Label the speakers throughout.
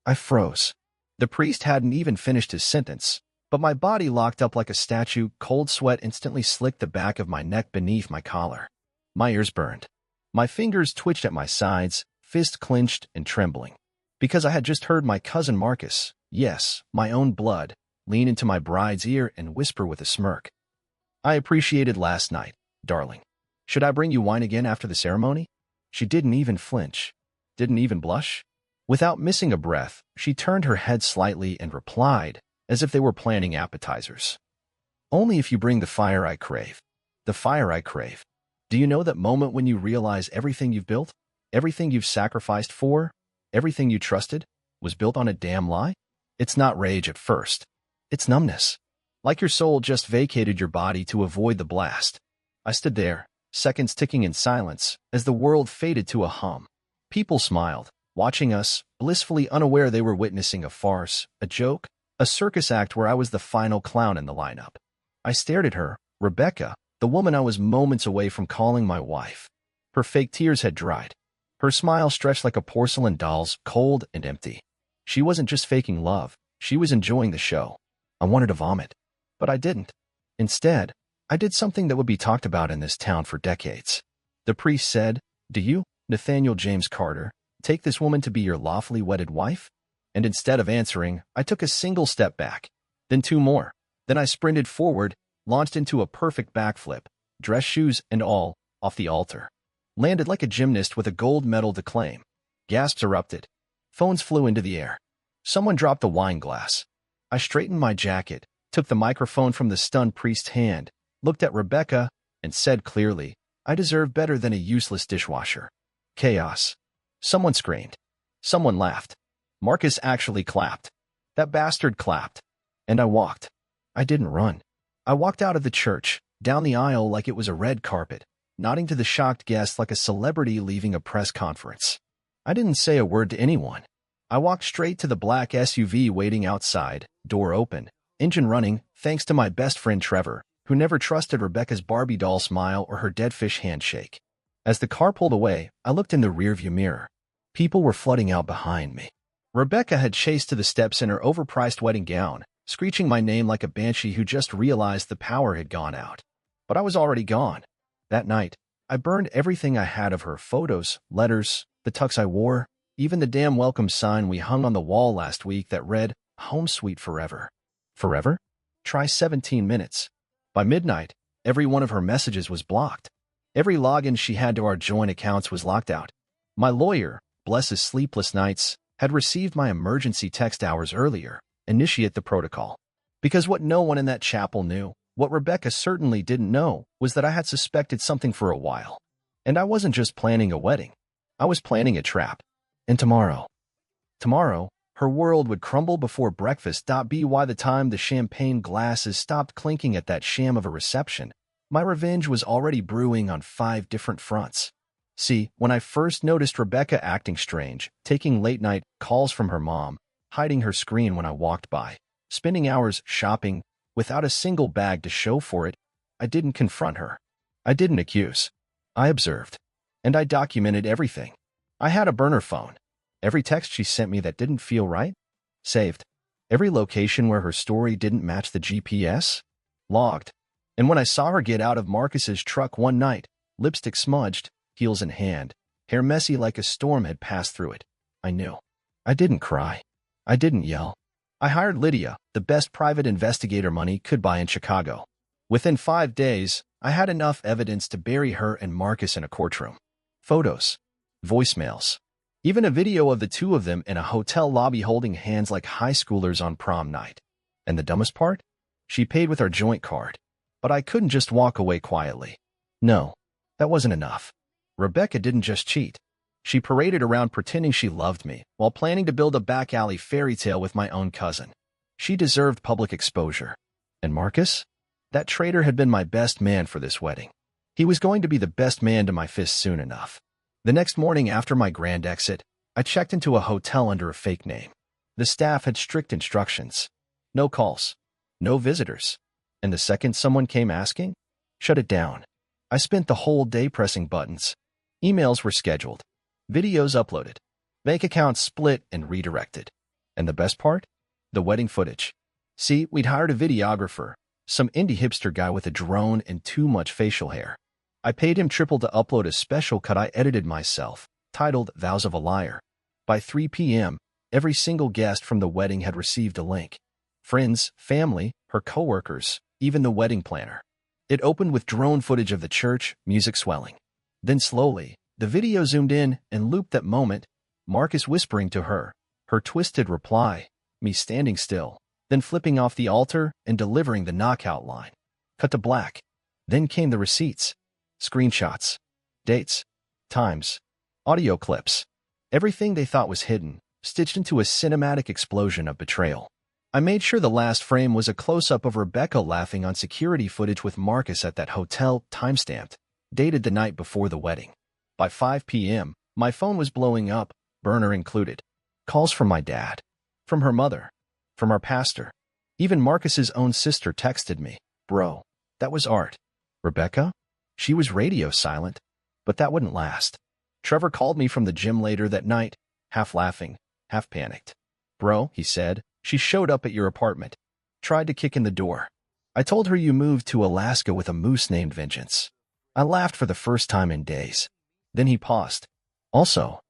Speaker 1: I froze. The priest hadn't even finished his sentence, but my body locked up like a statue. Cold sweat instantly slicked the back of my neck beneath my collar. My ears burned. My fingers twitched at my sides, fists clenched and trembling. Because I had just heard my cousin Marcus, yes, my own blood, lean into my bride's ear and whisper with a smirk. I appreciated last night, darling. Should I bring you wine again after the ceremony? She didn't even flinch. Didn't even blush. Without missing a breath, she turned her head slightly and replied, as if they were planning appetizers. Only if you bring the fire I crave. The fire I crave. Do you know that moment when you realize everything you've built, everything you've sacrificed for, everything you trusted, was built on a damn lie? It's not rage at first. It's numbness. Like your soul just vacated your body to avoid the blast. I stood there, seconds ticking in silence, as the world faded to a hum. People smiled, watching us, blissfully unaware they were witnessing a farce, a joke, a circus act where I was the final clown in the lineup. I stared at her, Rebecca, the woman I was moments away from calling my wife. Her fake tears had dried. Her smile stretched like a porcelain doll's, cold and empty. She wasn't just faking love, she was enjoying the show. I wanted to vomit, but I didn't. Instead, I did something that would be talked about in this town for decades. The priest said, "Do you, Nathaniel James Carter, take this woman to be your lawfully wedded wife?" And instead of answering, I took a single step back, then two more. Then I sprinted forward, launched into a perfect backflip, dress shoes and all, off the altar. Landed like a gymnast with a gold medal to claim. Gasps erupted. Phones flew into the air. Someone dropped a wine glass. I straightened my jacket, took the microphone from the stunned priest's hand, looked at Rebecca, and said clearly, "I deserve better than a useless dishwasher." Chaos. Someone screamed. Someone laughed. Marcus actually clapped. That bastard clapped. And I walked. I didn't run. I walked out of the church, down the aisle like it was a red carpet, nodding to the shocked guests like a celebrity leaving a press conference. I didn't say a word to anyone. I walked straight to the black SUV waiting outside, door open, engine running, thanks to my best friend Trevor, who never trusted Rebecca's Barbie doll smile or her dead fish handshake. As the car pulled away, I looked in the rearview mirror. People were flooding out behind me. Rebecca had chased to the steps in her overpriced wedding gown, screeching my name like a banshee who just realized the power had gone out. But I was already gone. That night, I burned everything I had of her: photos, letters, the tux I wore, even the damn welcome sign we hung on the wall last week that read, "Home Sweet Forever." Forever? Try 17 minutes. By midnight, every one of her messages was blocked. Every login she had to our joint accounts was locked out. My lawyer, bless his sleepless nights, had received my emergency text hours earlier, initiate the protocol. Because what no one in that chapel knew, what Rebecca certainly didn't know, was that I had suspected something for a while. And I wasn't just planning a wedding. I was planning a trap. And tomorrow, her world would crumble before breakfast. By the time the champagne glasses stopped clinking at that sham of a reception, my revenge was already brewing on 5 different fronts. See, when I first noticed Rebecca acting strange, taking late-night calls from her mom, hiding her screen when I walked by, spending hours shopping without a single bag to show for it, I didn't confront her. I didn't accuse. I observed. And I documented everything. I had a burner phone. Every text she sent me that didn't feel right, saved. Every location where her story didn't match the GPS, logged. And when I saw her get out of Marcus's truck one night, lipstick smudged, heels in hand, hair messy like a storm had passed through it, I knew. I didn't cry. I didn't yell. I hired Lydia, the best private investigator money could buy in Chicago. Within 5 days, I had enough evidence to bury her and Marcus in a courtroom. Photos. Voicemails. Even a video of the two of them in a hotel lobby holding hands like high schoolers on prom night. And the dumbest part? She paid with our joint card. But I couldn't just walk away quietly. No, that wasn't enough. Rebecca didn't just cheat. She paraded around pretending she loved me while planning to build a back alley fairy tale with my own cousin. She deserved public exposure. And Marcus? That traitor had been my best man for this wedding. He was going to be the best man to my fist soon enough. The next morning after my grand exit, I checked into a hotel under a fake name. The staff had strict instructions. No calls. No visitors. And the second someone came asking, shut it down. I spent the whole day pressing buttons. Emails were scheduled. Videos uploaded. Bank accounts split and redirected. And the best part? The wedding footage. See, we'd hired a videographer, some indie hipster guy with a drone and too much facial hair. I paid him triple to upload a special cut I edited myself, titled Vows of a Liar. By 3 p.m., every single guest from the wedding had received a link. Friends, family, her coworkers, even the wedding planner. It opened with drone footage of the church, music swelling. Then slowly, the video zoomed in and looped that moment, Marcus whispering to her, her twisted reply, me standing still, then flipping off the altar and delivering the knockout line. Cut to black. Then came the receipts, screenshots, dates, times, audio clips. Everything they thought was hidden, stitched into a cinematic explosion of betrayal. I made sure the last frame was a close-up of Rebecca laughing on security footage with Marcus at that hotel, timestamped, dated the night before the wedding. By 5 p.m., my phone was blowing up, burner included. Calls from my dad, from her mother, from our pastor. Even Marcus's own sister texted me, "Bro, that was art." Rebecca? She was radio silent, but that wouldn't last. Trevor called me from the gym later that night, half laughing, half panicked. "Bro," he said, "she showed up at your apartment. Tried to kick in the door. I told her you moved to Alaska with a moose named Vengeance." I laughed for the first time in days. Then he paused. "Also,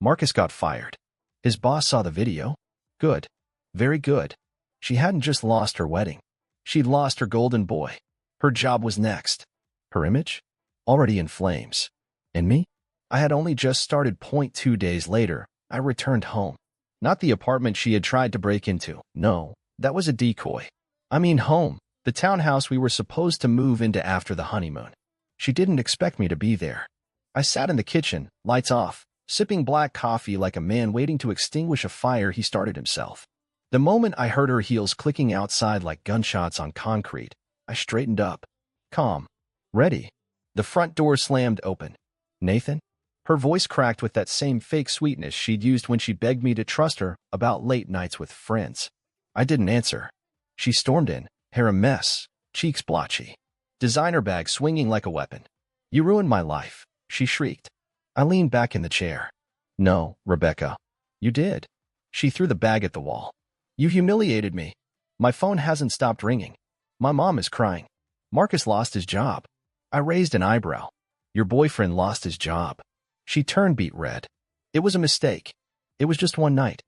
Speaker 1: Marcus got fired. His boss saw the video. Good. Very good. She hadn't just lost her wedding. She'd lost her golden boy. Her job was next. Her image? Already in flames. And me? I had only just started. 2 days later, I returned home. Not the apartment she had tried to break into. No, that was a decoy. I mean home, the townhouse we were supposed to move into after the honeymoon. She didn't expect me to be there. I sat in the kitchen, lights off, sipping black coffee like a man waiting to extinguish a fire he started himself. The moment I heard her heels clicking outside like gunshots on concrete, I straightened up. Calm. Ready. The front door slammed open. "Nathan?" Her voice cracked with that same fake sweetness she'd used when she begged me to trust her about late nights with friends. I didn't answer. She stormed in, hair a mess, cheeks blotchy, designer bag swinging like a weapon. "You ruined my life," she shrieked. I leaned back in the chair. "No, Rebecca. You did." She threw the bag at the wall. "You humiliated me. My phone hasn't stopped ringing. My mom is crying. Marcus lost his job." I raised an eyebrow. "Your boyfriend lost his job." She turned beet red. "It was a mistake. It was just one night.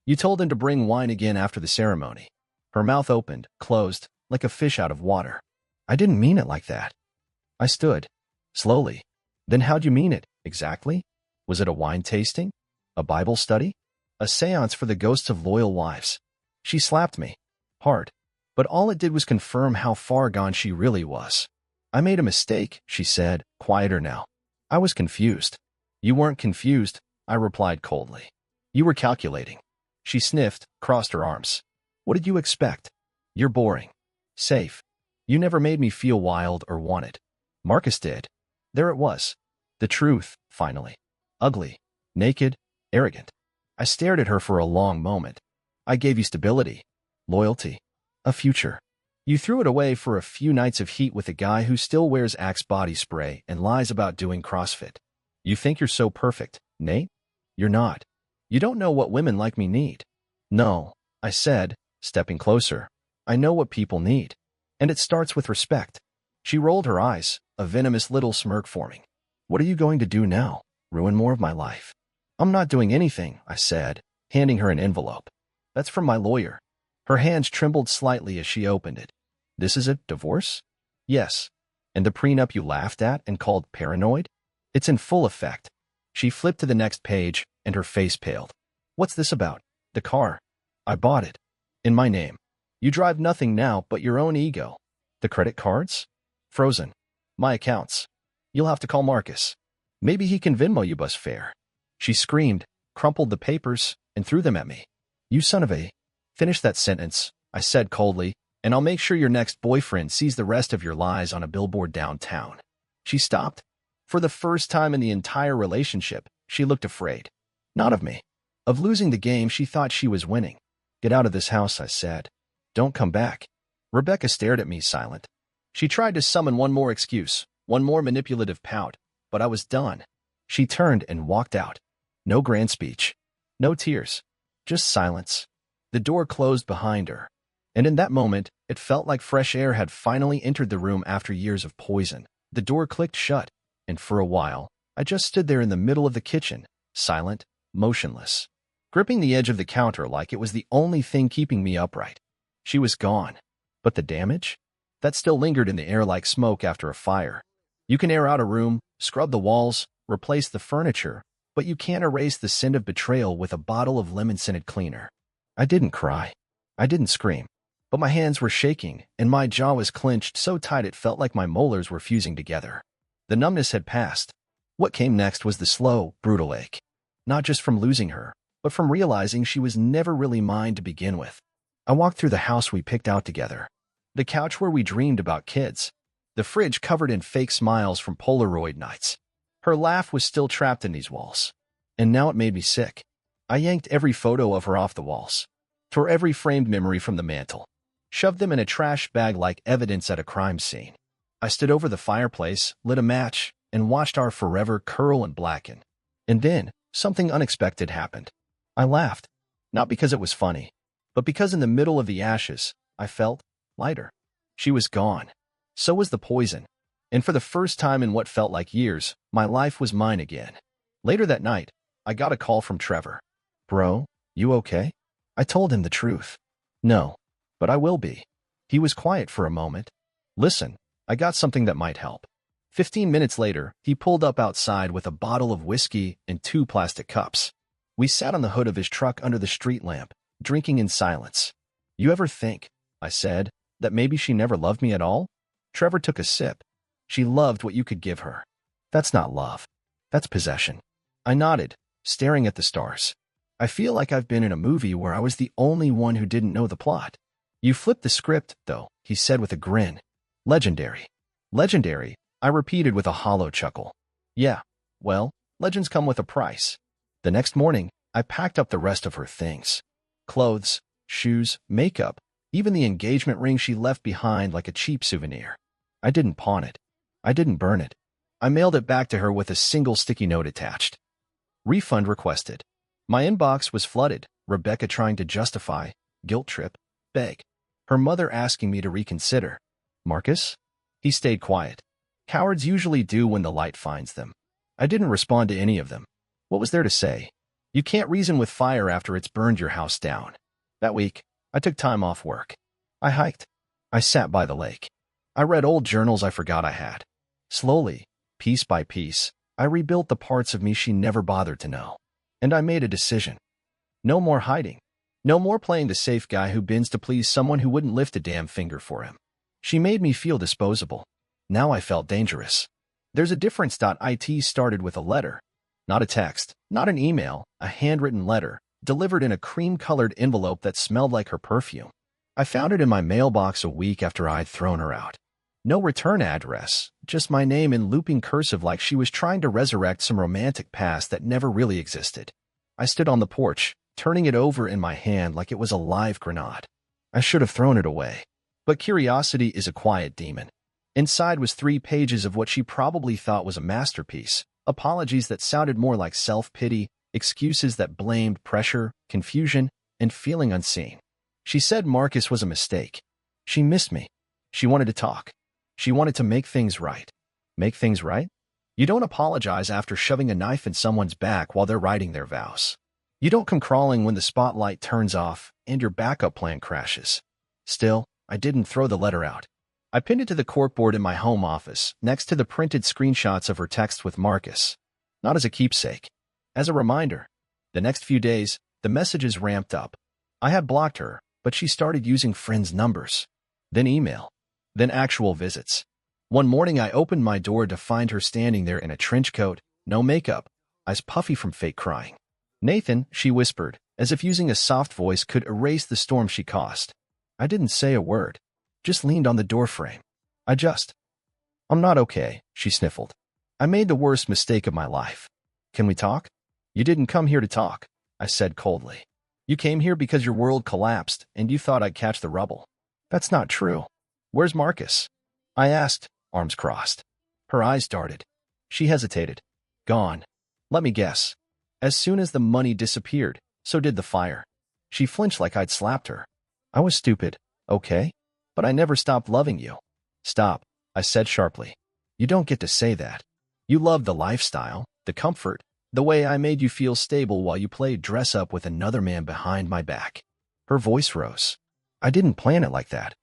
Speaker 1: You told him to bring wine again after the ceremony." Her mouth opened, closed, like a fish out of water. "I didn't mean it like that." I stood. Slowly. "Then how'd you mean it, exactly? Was it a wine tasting? A Bible study? A seance for the ghosts of loyal wives?" She slapped me. Hard. But all it did was confirm how far gone she really was. "I made a mistake," she said, quieter now. I was confused. "You weren't confused," I replied coldly. "You were calculating." She sniffed, crossed her arms. "What did you expect? You're boring. Safe. You never made me feel wild or wanted. Marcus did." There it was. The truth, finally. Ugly, naked, arrogant. I stared at her for a long moment. "I gave you stability, loyalty, a future. You threw it away for a few nights of heat with a guy who still wears Axe body spray and lies about doing CrossFit. You think you're so perfect, Nate? You're not. You don't know what women like me need." "No," I said, stepping closer. "I know what people need. And it starts with respect." She rolled her eyes, a venomous little smirk forming. "What are you going to do now? Ruin more of my life?" "I'm not doing anything," I said, handing her an envelope. "That's from my lawyer." Her hands trembled slightly as she opened it. "This is a divorce?" "Yes." "And the prenup you laughed at and called paranoid? It's in full effect." She flipped to the next page, and her face paled. "What's this about?" "The car. I bought it. In my name. You drive nothing now but your own ego." "The credit cards?" "Frozen. My accounts. You'll have to call Marcus. Maybe he can Venmo you bus fare." She screamed, crumpled the papers, and threw them at me. "You son of a..." "Finish that sentence," I said coldly, "and I'll make sure your next boyfriend sees the rest of your lies on a billboard downtown." She stopped. For the first time in the entire relationship, she looked afraid. Not of me. Of losing the game she thought she was winning. "Get out of this house," I said. "Don't come back." Rebecca stared at me silent. She tried to summon one more excuse, one more manipulative pout, but I was done. She turned and walked out. No grand speech. No tears. Just silence. The door closed behind her. And in that moment, it felt like fresh air had finally entered the room after years of poison. The door clicked shut, and for a while, I just stood there in the middle of the kitchen, silent, motionless, gripping the edge of the counter like it was the only thing keeping me upright. She was gone. But the damage? That still lingered in the air like smoke after a fire. You can air out a room, scrub the walls, replace the furniture, but you can't erase the scent of betrayal with a bottle of lemon-scented cleaner. I didn't cry. I didn't scream. But my hands were shaking, and my jaw was clenched so tight it felt like my molars were fusing together. The numbness had passed. What came next was the slow, brutal ache. Not just from losing her, but from realizing she was never really mine to begin with. I walked through the house we picked out together. The couch where we dreamed about kids. The fridge covered in fake smiles from Polaroid nights. Her laugh was still trapped in these walls. And now it made me sick. I yanked every photo of her off the walls. Tore every framed memory from the mantel. Shoved them in a trash bag like evidence at a crime scene. I stood over the fireplace, lit a match, and watched our forever curl and blacken. And then, something unexpected happened. I laughed. Not because it was funny, but because in the middle of the ashes, I felt lighter. She was gone. So was the poison. And for the first time in what felt like years, my life was mine again. Later that night, I got a call from Trevor. "Bro, you okay?" I told him the truth. "No, but I will be." He was quiet for a moment. "Listen, I got something that might help." 15 minutes later, he pulled up outside with a bottle of whiskey and 2 plastic cups. We sat on the hood of his truck under the street lamp, drinking in silence. "You ever think," I said, "that maybe she never loved me at all?" Trevor took a sip. "She loved what you could give her." "That's not love. That's possession." I nodded, staring at the stars. "I feel like I've been in a movie where I was the only one who didn't know the plot." "You flipped the script, though," he said with a grin. "Legendary." "Legendary," I repeated with a hollow chuckle. "Yeah, well, legends come with a price." The next morning, I packed up the rest of her things. Clothes, shoes, makeup, even the engagement ring she left behind like a cheap souvenir. I didn't pawn it. I didn't burn it. I mailed it back to her with a single sticky note attached. Refund requested. My inbox was flooded, Rebecca trying to justify, guilt trip, beg. Her mother asking me to reconsider. Marcus? He stayed quiet. Cowards usually do when the light finds them. I didn't respond to any of them. What was there to say? You can't reason with fire after it's burned your house down. That week, I took time off work. I hiked. I sat by the lake. I read old journals I forgot I had. Slowly, piece by piece, I rebuilt the parts of me she never bothered to know. And I made a decision. No more hiding. No more playing the safe guy who bends to please someone who wouldn't lift a damn finger for him. She made me feel disposable. Now I felt dangerous. There's a difference. It started with a letter. Not a text, not an email, a handwritten letter, delivered in a cream-colored envelope that smelled like her perfume. I found it in my mailbox a week after I'd thrown her out. No return address, just my name in looping cursive like she was trying to resurrect some romantic past that never really existed. I stood on the porch, turning it over in my hand like it was a live grenade. I should have thrown it away. But curiosity is a quiet demon. Inside was 3 pages of what she probably thought was a masterpiece, apologies that sounded more like self-pity, excuses that blamed pressure, confusion, and feeling unseen. She said Marcus was a mistake. She missed me. She wanted to talk. She wanted to make things right. Make things right? You don't apologize after shoving a knife in someone's back while they're writing their vows. You don't come crawling when the spotlight turns off and your backup plan crashes. Still, I didn't throw the letter out. I pinned it to the corkboard in my home office, next to the printed screenshots of her text with Marcus. Not as a keepsake. As a reminder. The next few days, the messages ramped up. I had blocked her, but she started using friends' numbers. Then email. Then actual visits. One morning I opened my door to find her standing there in a trench coat, no makeup, eyes puffy from fake crying. "Nathan," she whispered, as if using a soft voice could erase the storm she caused. I didn't say a word. Just leaned on the doorframe. I'm not okay, she sniffled. "I made the worst mistake of my life. Can we talk?" "You didn't come here to talk," I said coldly. "You came here because your world collapsed and you thought I'd catch the rubble." "That's not true." "Where's Marcus?" I asked, arms crossed. Her eyes darted. She hesitated. "Gone. Let me guess. As soon as the money disappeared, so did the fire." She flinched like I'd slapped her. I was stupid, okay? But I never stopped loving you. Stop, I said sharply. You don't get to say that. You loved the lifestyle, the comfort, the way I made you feel stable while you played dress-up with another man behind my back. Her voice rose. I didn't plan it like that.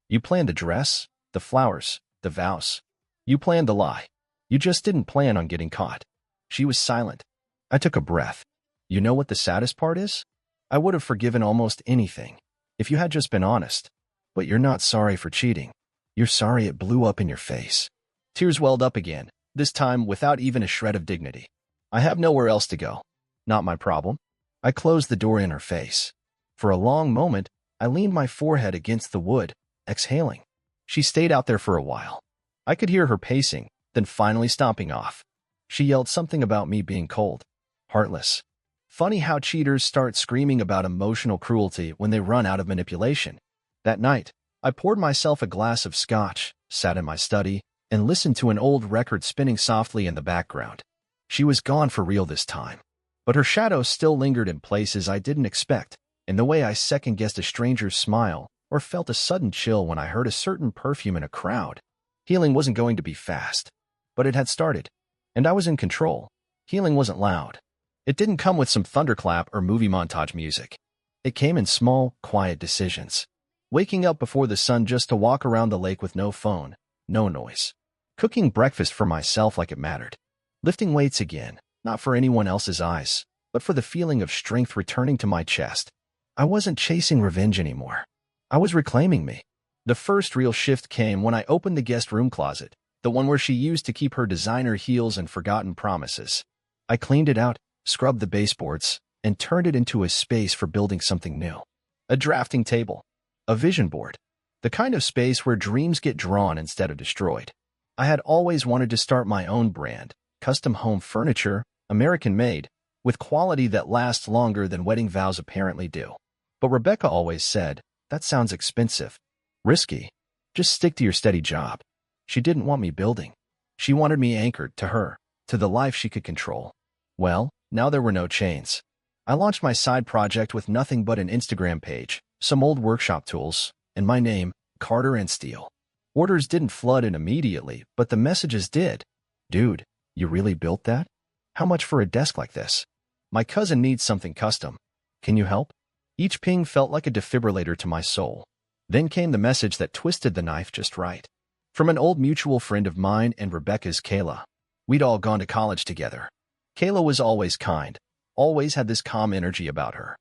Speaker 1: You planned the dress, the flowers, the vows. You planned the lie. You just didn't plan on getting caught. She was silent. I took a breath. You know what the saddest part is? I would have forgiven almost anything if you had just been honest. But you're not sorry for cheating. You're sorry it blew up in your face. Tears welled up again, this time without even a shred of dignity. I have nowhere else to go. Not my problem. I closed the door in her face. For a long moment, I leaned my forehead against the wood, exhaling. She stayed out there for a while. I could hear her pacing, then finally stomping off. She yelled something about me being cold, heartless. Funny how cheaters start screaming about emotional cruelty when they run out of manipulation. That night, I poured myself a glass of scotch, sat in my study, and listened to an old record spinning softly in the background. She was gone for real this time. But her shadow still lingered in places I didn't expect, in the way I second-guessed a stranger's smile or felt a sudden chill when I heard a certain perfume in a crowd. Healing wasn't going to be fast, but it had started, and I was in control. Healing wasn't loud. It didn't come with some thunderclap or movie montage music. It came in small, quiet decisions. Waking up before the sun just to walk around the lake with no phone, no noise. Cooking breakfast for myself like it mattered. Lifting weights again, not for anyone else's eyes, but for the feeling of strength returning to my chest. I wasn't chasing revenge anymore. I was reclaiming me. The first real shift came when I opened the guest room closet, the one where she used to keep her designer heels and forgotten promises. I cleaned it out, scrubbed the baseboards, and turned it into a space for building something new. A drafting table. A vision board. The kind of space where dreams get drawn instead of destroyed. I had always wanted to start my own brand, custom home furniture, American-made, with quality that lasts longer than wedding vows apparently do. But Rebecca always said, that sounds expensive. Risky. Just stick to your steady job. She didn't want me building. She wanted me anchored to her, to the life she could control. Well, now there were no chains. I launched my side project with nothing but an Instagram page, some old workshop tools, and my name, Carter & Steele. Orders didn't flood in immediately, but the messages did. Dude, you really built that? How much for a desk like this? My cousin needs something custom. Can you help? Each ping felt like a defibrillator to my soul. Then came the message that twisted the knife just right. From an old mutual friend of mine and Rebecca's, Kayla. We'd all gone to college together. Kayla was always kind, always had this calm energy about her.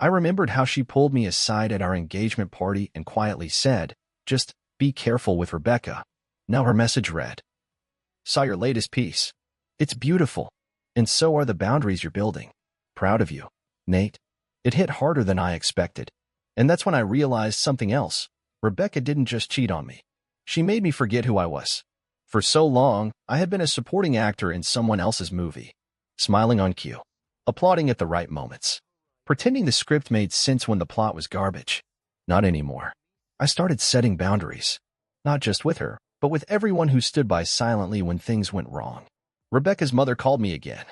Speaker 1: I remembered how she pulled me aside at our engagement party and quietly said, just be careful with Rebecca. Now her message read, saw your latest piece. It's beautiful, and so are the boundaries you're building. Proud of you, Nate. It hit harder than I expected. And that's when I realized something else. Rebecca didn't just cheat on me. She made me forget who I was. For so long, I had been a supporting actor in someone else's movie. Smiling on cue. Applauding at the right moments. Pretending the script made sense when the plot was garbage. Not anymore. I started setting boundaries. Not just with her, but with everyone who stood by silently when things went wrong. Rebecca's mother called me again.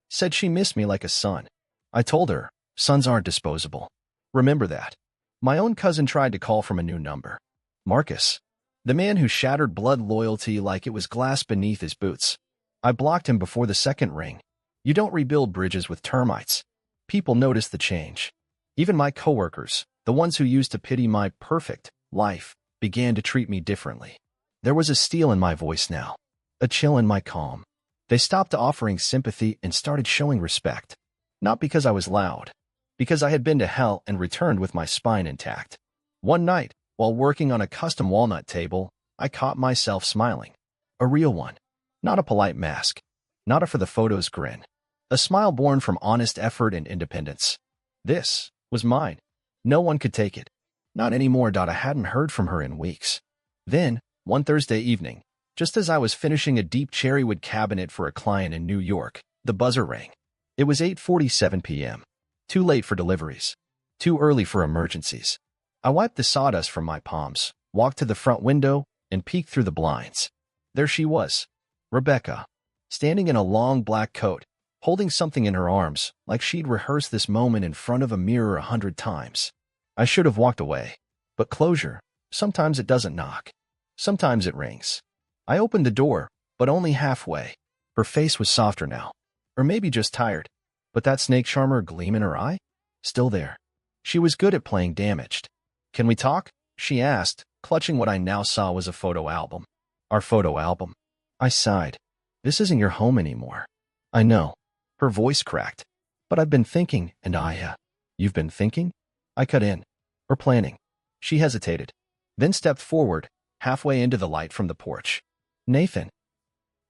Speaker 1: Said she missed me like a son. I told her, sons aren't disposable. Remember that. My own cousin tried to call from a new number. Marcus. The man who shattered blood loyalty like it was glass beneath his boots. I blocked him before the second ring. You don't rebuild bridges with termites. People noticed the change. Even my coworkers, the ones who used to pity my perfect life, began to treat me differently. There was a steel in my voice now. A chill in my calm. They stopped offering sympathy and started showing respect. Not because I was loud. Because I had been to hell and returned with my spine intact. One night, while working on a custom walnut table, I caught myself smiling. A real one. Not a polite mask. Not a for the photos grin. A smile born from honest effort and independence. This was mine. No one could take it. Not anymore. I hadn't heard from her in weeks. Then, one Thursday evening, just as I was finishing a deep cherrywood cabinet for a client in New York, the buzzer rang. It was 8:47 p.m. Too late for deliveries. Too early for emergencies. I wiped the sawdust from my palms, walked to the front window, and peeked through the blinds. There she was, Rebecca, standing in a long black coat, holding something in her arms, like she'd rehearsed this moment in front of a mirror 100 times. I should have walked away. But closure, sometimes it doesn't knock. Sometimes it rings. I opened the door, but only halfway. Her face was softer now. Or maybe just tired. But that snake charmer gleam in her eye? Still there. She was good at playing damaged. "Can we talk?" she asked, clutching what I now saw was a photo album. "Our photo album." I sighed. "This isn't your home anymore." "I know." Her voice cracked. "But I've been thinking, and You've been thinking?" I cut in. "Or planning." She hesitated, then stepped forward, halfway into the light from the porch. "Nathan,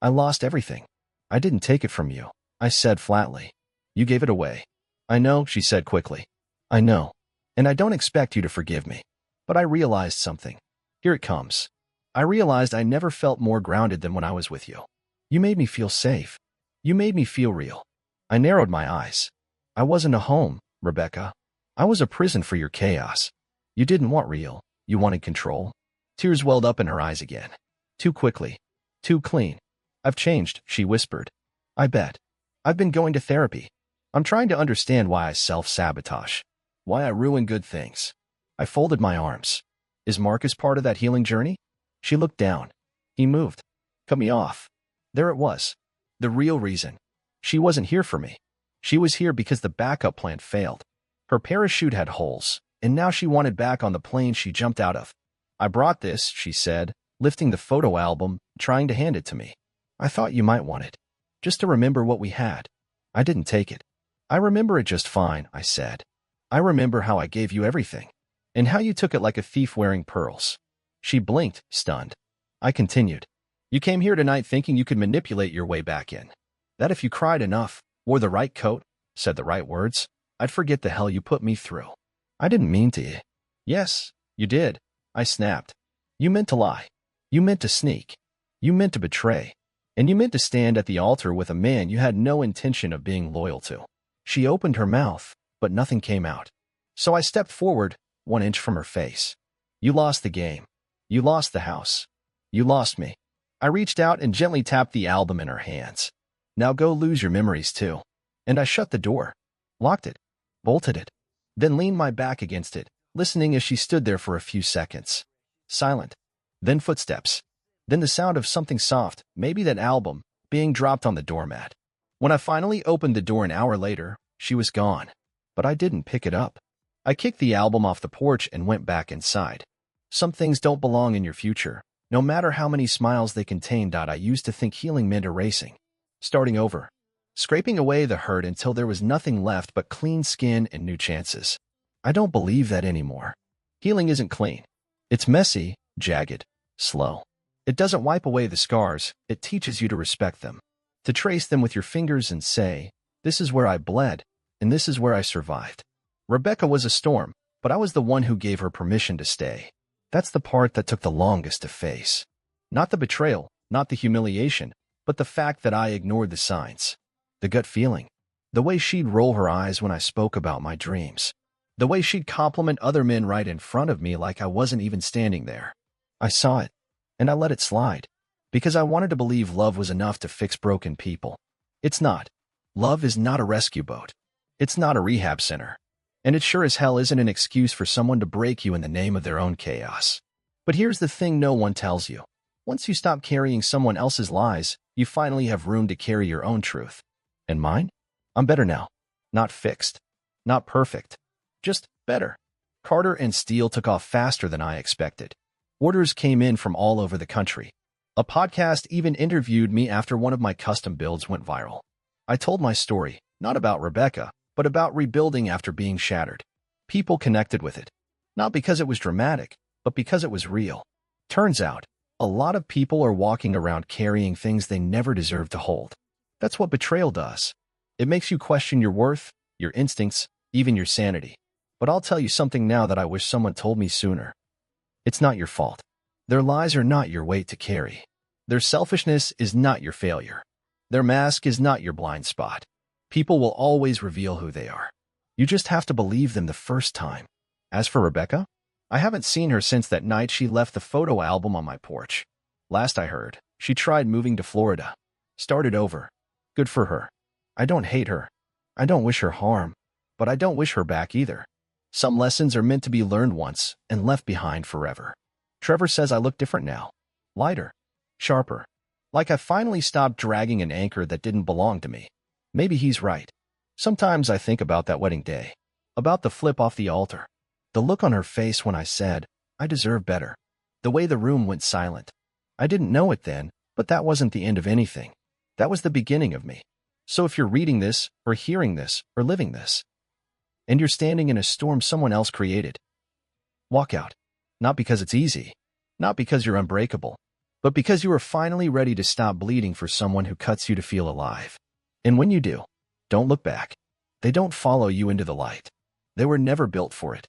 Speaker 1: I lost everything. I didn't take it from you," I said flatly. "You gave it away." "I know," she said quickly. "I know. And I don't expect you to forgive me. But I realized something. Here it comes. I realized I never felt more grounded than when I was with you. You made me feel safe. You made me feel real." I narrowed my eyes. "I wasn't a home, Rebecca. I was a prison for your chaos. You didn't want real. You wanted control." Tears welled up in her eyes again. "Too quickly. Too clean." "I've changed," she whispered. "I bet. I've been going to therapy. I'm trying to understand why I self-sabotage. Why I ruin good things." I folded my arms. "Is Marcus part of that healing journey?" She looked down. "He moved. Cut me off." There it was. The real reason. She wasn't here for me. She was here because the backup plan failed. Her parachute had holes, and now she wanted back on the plane she jumped out of. "I brought this," she said, lifting the photo album, trying to hand it to me. "I thought you might want it. Just to remember what we had." I didn't take it. "I remember it just fine," I said. "I remember how I gave you everything. And how you took it like a thief wearing pearls." She blinked, stunned. I continued. "You came here tonight thinking you could manipulate your way back in. That if you cried enough, wore the right coat, said the right words, I'd forget the hell you put me through." "I didn't mean to." "Yes, you did," I snapped. "You meant to lie. You meant to sneak. You meant to betray. And you meant to stand at the altar with a man you had no intention of being loyal to." She opened her mouth, but nothing came out. So I stepped forward, 1 inch from her face. "You lost the game. You lost the house. You lost me." I reached out and gently tapped the album in her hands. "Now go lose your memories too." And I shut the door, locked it, bolted it, then leaned my back against it, listening as she stood there for a few seconds. Silent. Then footsteps. Then the sound of something soft, maybe that album, being dropped on the doormat. When I finally opened the door an hour later, she was gone. But I didn't pick it up. I kicked the album off the porch and went back inside. Some things don't belong in your future, no matter how many smiles they contain. I used to think healing meant erasing. Starting over. Scraping away the hurt until there was nothing left but clean skin and new chances. I don't believe that anymore. Healing isn't clean. It's messy, jagged, slow. It doesn't wipe away the scars, it teaches you to respect them. To trace them with your fingers and say, "This is where I bled, and this is where I survived." Rebecca was a storm, but I was the one who gave her permission to stay. That's the part that took the longest to face. Not the betrayal, not the humiliation, but the fact that I ignored the signs. The gut feeling. The way she'd roll her eyes when I spoke about my dreams. The way she'd compliment other men right in front of me like I wasn't even standing there. I saw it, and I let it slide. Because I wanted to believe love was enough to fix broken people. It's not. Love is not a rescue boat. It's not a rehab center. And it sure as hell isn't an excuse for someone to break you in the name of their own chaos. But here's the thing no one tells you. Once you stop carrying someone else's lies, you finally have room to carry your own truth. And mine? I'm better now. Not fixed. Not perfect. Just better. Carter and Steele took off faster than I expected. Orders came in from all over the country. A podcast even interviewed me after one of my custom builds went viral. I told my story, not about Rebecca, but about rebuilding after being shattered. People connected with it. Not because it was dramatic, but because it was real. Turns out, a lot of people are walking around carrying things they never deserved to hold. That's what betrayal does. It makes you question your worth, your instincts, even your sanity. But I'll tell you something now that I wish someone told me sooner. It's not your fault. Their lies are not your weight to carry. Their selfishness is not your failure. Their mask is not your blind spot. People will always reveal who they are. You just have to believe them the first time. As for Rebecca, I haven't seen her since that night she left the photo album on my porch. Last I heard, she tried moving to Florida. Started over. Good for her. I don't hate her. I don't wish her harm. But I don't wish her back either. Some lessons are meant to be learned once and left behind forever. Trevor says I look different now. Lighter. Sharper. Like I finally stopped dragging an anchor that didn't belong to me. Maybe he's right. Sometimes I think about that wedding day. About the flip off the altar. The look on her face when I said, I deserve better. The way the room went silent. I didn't know it then, but that wasn't the end of anything. That was the beginning of me. So if you're reading this, or hearing this, or living this, and you're standing in a storm someone else created, walk out. Not because it's easy. Not because you're unbreakable. But because you are finally ready to stop bleeding for someone who cuts you to feel alive. And when you do, don't look back. They don't follow you into the light. They were never built for it.